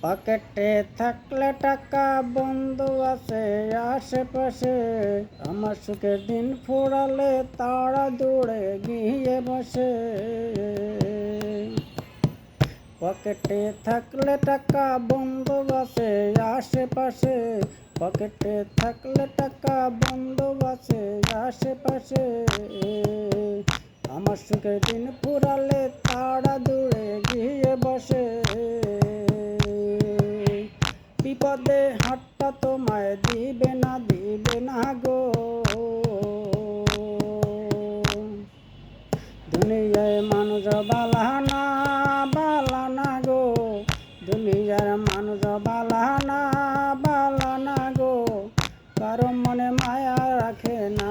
পকেটে থাকলে টাকা বন্ধু আছে আশেপাশে, আমার সুখের দিন ফুরালে তারা দৌড়ে গিয়ে বসে। পকেটে থাকলে টাকা বন্ধু আছে আশেপাশে, পকেটে থাকলে টাকা বন্ধু আছে আশেপাশে, আমার সুখের দিন ফুরালে তারা দূরে গিয়ে বসে। বিপদে হাতটা তোমায় দিবে না গো, দুনিয়ায় মানুষ বালানা গো, দুনিয়ার মানুষ বালানা গো, কারো মনে মায়া রাখে না।